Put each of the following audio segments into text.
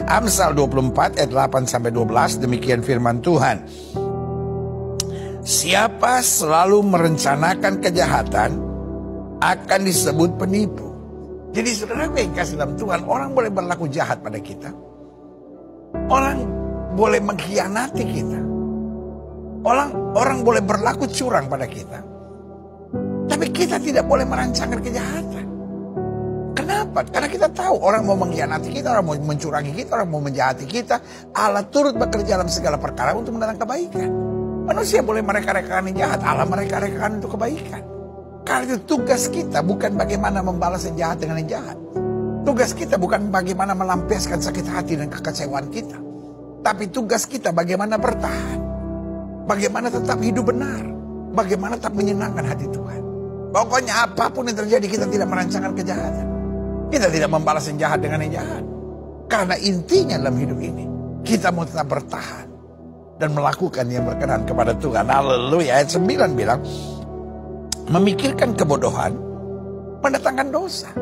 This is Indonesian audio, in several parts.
Amsal 24 ayat 8-12, demikian firman Tuhan. Siapa selalu merencanakan kejahatan akan disebut penipu. Jadi saudara yang kasih dalam Tuhan, orang boleh berlaku jahat pada kita. Orang boleh mengkhianati kita. Orang boleh berlaku curang pada kita. Tapi kita tidak boleh merancangkan kejahatan. Kenapa? Karena kita tahu orang mau mengkhianati kita, orang mau mencurangi kita, orang mau menjahati kita. Allah turut bekerja dalam segala perkara untuk mendatangkan kebaikan. Manusia boleh mereka-rekakan yang jahat, Allah mereka-rekakan untuk kebaikan. Karena itu tugas kita bukan bagaimana membalas yang jahat dengan yang jahat. Tugas kita bukan bagaimana melampiaskan sakit hati dan kekecewaan kita. Tapi tugas kita bagaimana bertahan. Bagaimana tetap hidup benar. Bagaimana tetap menyenangkan hati Tuhan. Pokoknya apapun yang terjadi kita tidak merancangkan kejahatan. Kita tidak membalas yang jahat dengan yang jahat. Karena intinya dalam hidup ini kita mau tetap bertahan dan melakukan yang berkenan kepada Tuhan. Haleluya. Ayat 9 bilang, memikirkan kebodohan mendatangkan dosa.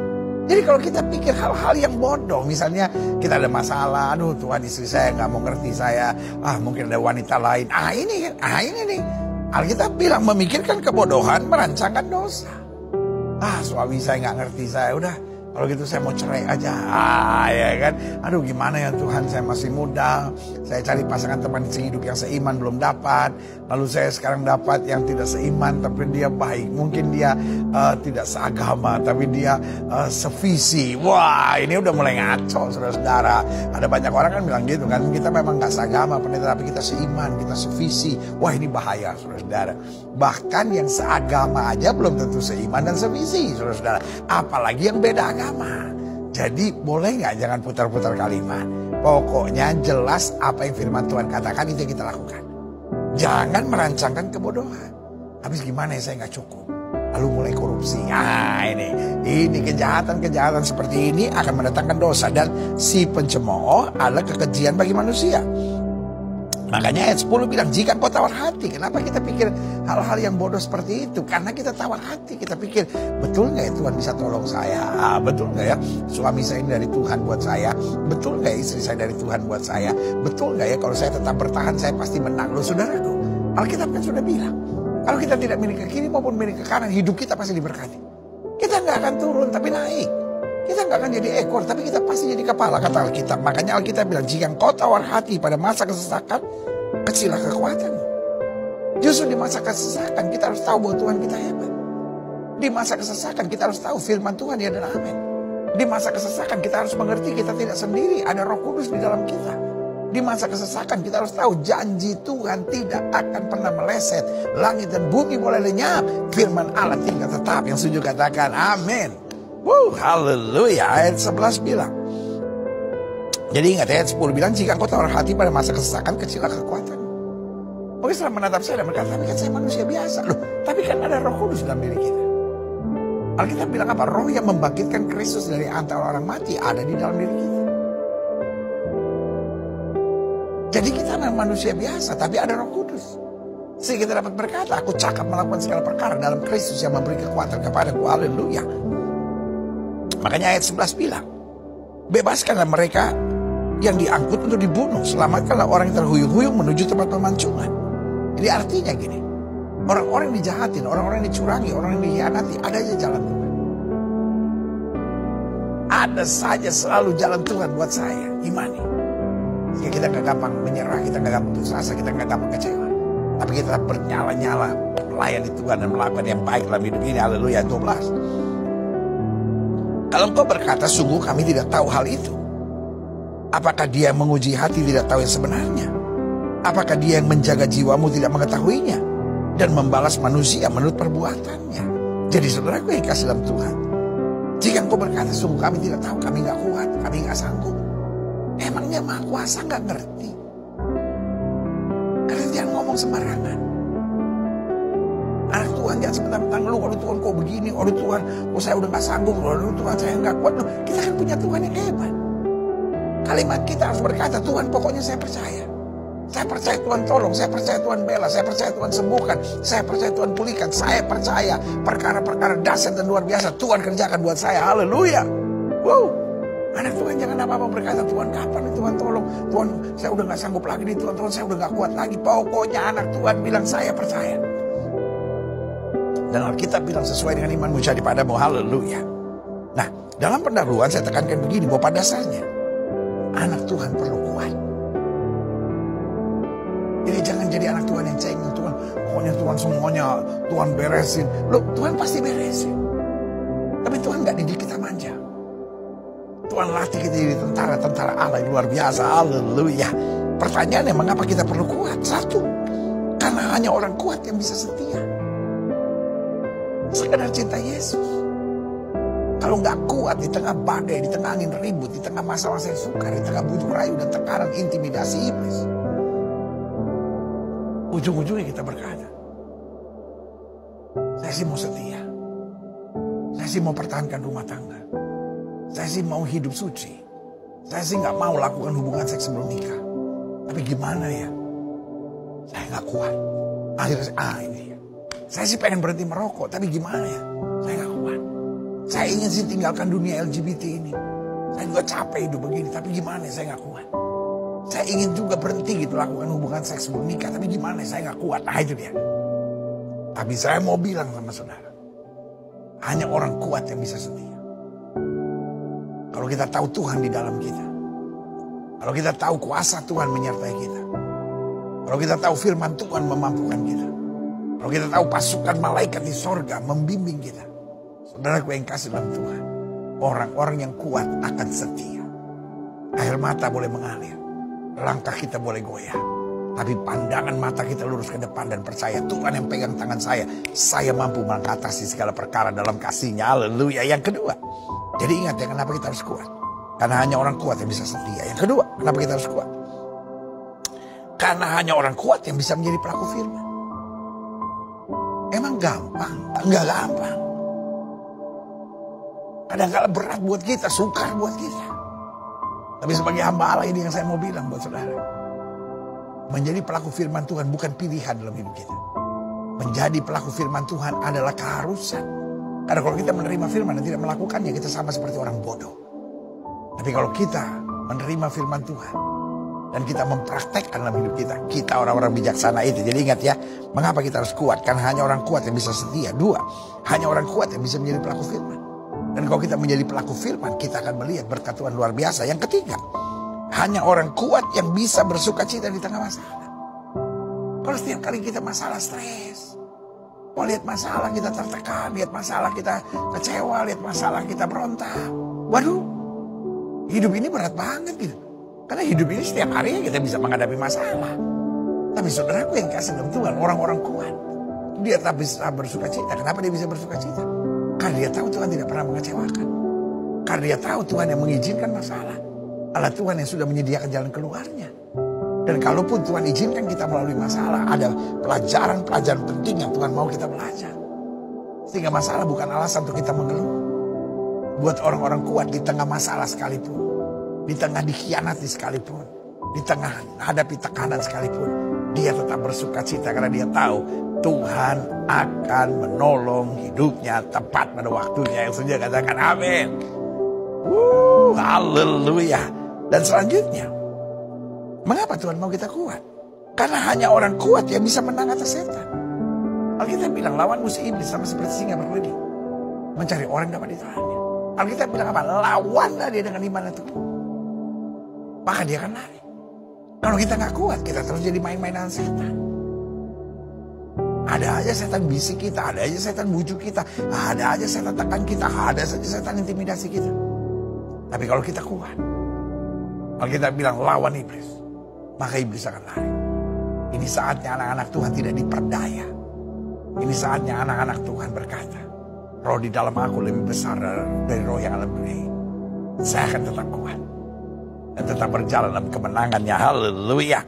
Jadi kalau kita pikir hal-hal yang bodoh, misalnya kita ada masalah, aduh Tuhan istri saya nggak mau ngerti saya, mungkin ada wanita lain, ini nih. Alkitab bilang memikirkan kebodohan merancangkan dosa. Suami saya nggak ngerti saya, udah kalau gitu saya mau cerai aja. Ya kan, aduh gimana ya Tuhan, saya masih muda, saya cari pasangan teman sehidup yang seiman belum dapat, lalu saya sekarang dapat yang tidak seiman tapi dia baik, mungkin dia tidak seagama tapi dia sevisi. Wah, ini udah mulai ngaco saudara-saudara. Ada banyak orang kan bilang gitu kan, kita memang gak seagama pendeta tapi kita seiman, kita sevisi. Wah, ini bahaya saudara-saudara. Bahkan yang seagama aja belum tentu seiman dan sevisi saudara-saudara, apalagi yang beda agama. Jadi boleh gak jangan putar-putar kalimat. Pokoknya jelas apa yang firman Tuhan katakan itu yang kita lakukan. Jangan merancangkan kebodohan. Habis gimana ya, saya gak cukup, lalu mulai korupsi. Ini kejahatan-kejahatan seperti ini akan mendatangkan dosa. Dan si pencemooh adalah kekejian bagi manusia. Makanya ayat 10 bilang, jika kau tawar hati. Kenapa kita pikir hal-hal yang bodoh seperti itu? Karena kita tawar hati. Kita pikir, betul gak ya Tuhan bisa tolong saya? Betul gak ya suami saya ini dari Tuhan buat saya? Betul gak ya istri saya dari Tuhan buat saya? Betul gak ya kalau saya tetap bertahan saya pasti menang? Loh saudaraku, Alkitab kan sudah bilang, kalau kita tidak milik ke kiri maupun milik ke kanan, hidup kita pasti diberkati. Kita gak akan turun tapi naik. Kita gak akan jadi ekor, tapi kita pasti jadi kepala, kata Alkitab. Makanya Alkitab bilang, jika engkau tawar hati pada masa kesesakan, kecilah kekuatanmu. Justru di masa kesesakan kita harus tahu bahwa Tuhan kita hebat. Di masa kesesakan kita harus tahu firman Tuhan ya dan amin. Di masa kesesakan kita harus mengerti kita tidak sendiri, ada Roh Kudus di dalam kita. Di masa kesesakan kita harus tahu janji Tuhan tidak akan pernah meleset. Langit dan bumi boleh lenyap, firman Allah tinggal tetap. Yang setuju katakan amin. Haleluya. Ayat 11 bilang, jadi ingat ayat 10 bilang, jika engkau tawar hati pada masa kesesakan, kecilah kekuatan. Mungkin setelah menatap saya dan berkata, tapi kan saya manusia biasa. Loh, tapi kan ada Roh Kudus dalam diri kita. Alkitab bilang apa? Roh yang membangkitkan Kristus dari antara orang mati ada di dalam diri kita. Jadi kita memang manusia biasa, tapi ada Roh Kudus. Sehingga kita dapat berkata, aku cakap melakukan segala perkara dalam Kristus yang memberi kekuatan kepadaku. Haleluya. Makanya ayat 11 bilang, bebaskanlah mereka yang diangkut untuk dibunuh. Selamatkanlah orang yang terhuyung-huyung menuju tempat pemancingan. Jadi artinya gini, orang-orang yang dijahatin, orang-orang yang dicurangi, orang yang dikhianati, ada aja jalan Tuhan. Ada saja selalu jalan Tuhan buat saya, imani. Sehingga kita gak gampang menyerah, kita gak gampang putus asa, kita gak gampang kecewa. Tapi kita tetap bernyala-nyala melayani Tuhan dan melakukan yang baik dalam hidup ini. Haleluya. 12. Kalau engkau berkata, sungguh kami tidak tahu hal itu. Apakah dia yang menguji hati tidak tahu yang sebenarnya? Apakah dia yang menjaga jiwamu tidak mengetahuinya? Dan membalas manusia menurut perbuatannya. Jadi saudaraku yang kasih dalam Tuhan, jika engkau berkata, sungguh kami tidak tahu, kami gak kuat, kami gak sanggup. Emangnya Maha Kuasa gak ngerti? Karena jangan ngomong sembarangan. Anak Tuhan jangan sebentar-bentar ngeluh, waduh Tuhan kok begini, waduh Tuhan kok saya udah gak sanggup, waduh Tuhan saya gak kuat. Loh, kita kan punya Tuhan yang hebat. Kalimat kita harus berkata, Tuhan pokoknya saya percaya. Saya percaya Tuhan tolong, saya percaya Tuhan bela, saya percaya Tuhan sembuhkan, saya percaya Tuhan pulihkan, saya percaya perkara-perkara dahsyat dan luar biasa Tuhan kerjakan buat saya. Haleluya. Wow. Anak Tuhan jangan apa-apa berkata, Tuhan kapan nih Tuhan tolong. Tuhan saya udah gak sanggup lagi nih Tuhan. Tuhan saya udah gak kuat lagi. Pokoknya anak Tuhan bilang saya percaya. Dan Alkitab bilang sesuai dengan imanmu jadi padamu. Haleluya. Nah, dalam pendahuluan saya tekankan begini, bahwa pada dasarnya anak Tuhan perlu kuat. Jadi jangan jadi anak Tuhan yang cengeng. Tuhan, pokoknya Tuhan semuanya Tuhan beresin. Loh, Tuhan pasti beresin. Tapi Tuhan gak didik kita manja. Tuhan latih kita jadi tentara-tentara Allah yang luar biasa. Haleluya. Pertanyaannya, mengapa kita perlu kuat? Satu, karena hanya orang kuat yang bisa setia. Sekedar cinta Yesus. Kalau nggak kuat di tengah badai, di tengah angin ribut, di tengah masa-masa yang sukar, di tengah bujuk rayu dan tekanan intimidasi iblis, ujung-ujungnya kita berkata, saya sih mau setia, saya sih mau pertahankan rumah tangga, saya sih mau hidup suci, saya sih nggak mau lakukan hubungan seks sebelum nikah. Tapi gimana ya? Saya nggak kuat. Akhirnya ini ya. Saya sih pengen berhenti merokok, tapi gimana ya? Saya nggak kuat. Saya ingin sih tinggalkan dunia LGBT ini. Saya juga capek hidup begini, tapi gimana ya? Saya nggak kuat. Saya ingin juga berhenti gitu lakukan hubungan seks sebelum nikah, tapi gimana ya? Saya nggak kuat. Nah itu dia. Tapi saya mau bilang sama saudara, hanya orang kuat yang bisa setia. Kalau kita tahu Tuhan di dalam kita, kalau kita tahu kuasa Tuhan menyertai kita, kalau kita tahu firman Tuhan memampukan kita, kalau kita tahu pasukan malaikat di sorga membimbing kita, saudaraku yang kasih dalam Tuhan, orang-orang yang kuat akan setia. Air mata boleh mengalir, langkah kita boleh goyah, tapi pandangan mata kita lurus ke depan dan percaya Tuhan yang pegang tangan saya mampu mengatasi segala perkara dalam kasih-Nya. Haleluya. Yang kedua, jadi ingat ya, kenapa kita harus kuat? Karena hanya orang kuat yang bisa setia. Yang kedua, kenapa kita harus kuat? Karena hanya orang kuat yang bisa menjadi pelaku firman. Emang gampang? Enggak gampang. Kadang-kadang berat buat kita, sukar buat kita. Tapi sebagai hamba Allah ini yang saya mau bilang buat saudara, menjadi pelaku firman Tuhan bukan pilihan dalam hidup kita. Menjadi pelaku firman Tuhan adalah keharusan. Karena kalau kita menerima firman dan tidak melakukannya, kita sama seperti orang bodoh. Tapi kalau kita menerima firman Tuhan dan kita mempraktekkan dalam hidup kita, kita orang-orang bijaksana itu. Jadi ingat ya, mengapa kita harus kuat? Karena hanya orang kuat yang bisa setia. Dua, hanya orang kuat yang bisa menjadi pelaku firman. Dan kalau kita menjadi pelaku firman, kita akan melihat berkat Tuhan luar biasa. Yang ketiga, hanya orang kuat yang bisa bersuka cita di tengah masalah. Kalau setiap kali kita masalah stres, lihat masalah kita tertekan, lihat masalah kita kecewa, lihat masalah kita berontak. Waduh, hidup ini berat banget gitu. Karena hidup ini setiap hari kita bisa menghadapi masalah. Tapi saudaraku yang kasih dalam Tuhan, orang-orang kuat, dia tak bisa bersuka cita. Kenapa dia bisa bersuka cita? Karena dia tahu Tuhan tidak pernah mengecewakan. Karena dia tahu Tuhan yang mengizinkan masalah. Allah Tuhan yang sudah menyediakan jalan keluarnya. Dan kalaupun Tuhan izinkan kita melalui masalah, ada pelajaran-pelajaran penting yang Tuhan mau kita belajar. Sehingga masalah bukan alasan untuk kita mengeluh. Buat orang-orang kuat di tengah masalah sekalipun, di tengah dikhianati sekalipun, di tengah hadapi tekanan sekalipun, dia tetap bersuka cita karena dia tahu Tuhan akan menolong hidupnya tepat pada waktunya. Yang setuju katakan amin. Haleluya. Dan selanjutnya, mengapa Tuhan mau kita kuat? Karena hanya orang kuat yang bisa menang atas setan. Alkitab bilang lawanmu si iblis sama seperti singa berkeliling, mencari orang dapat ditahannya. Alkitab bilang apa? Lawanlah dia dengan iman dan tubuh, maka dia akan lari. Kalau kita nggak kuat, kita terus jadi main-mainan setan. Ada aja setan bisik kita, ada aja setan bujuk kita, ada aja setan tekan kita, ada saja setan intimidasi kita. Tapi kalau kita kuat, Alkitab bilang lawan iblis, maka iblis akan lari. Ini saatnya anak-anak Tuhan tidak diperdaya. Ini saatnya anak-anak Tuhan berkata, roh di dalam aku lebih besar dari roh yang dalam dunia. Saya akan tetap kuat dan tetap berjalan dalam kemenangannya. Haleluya.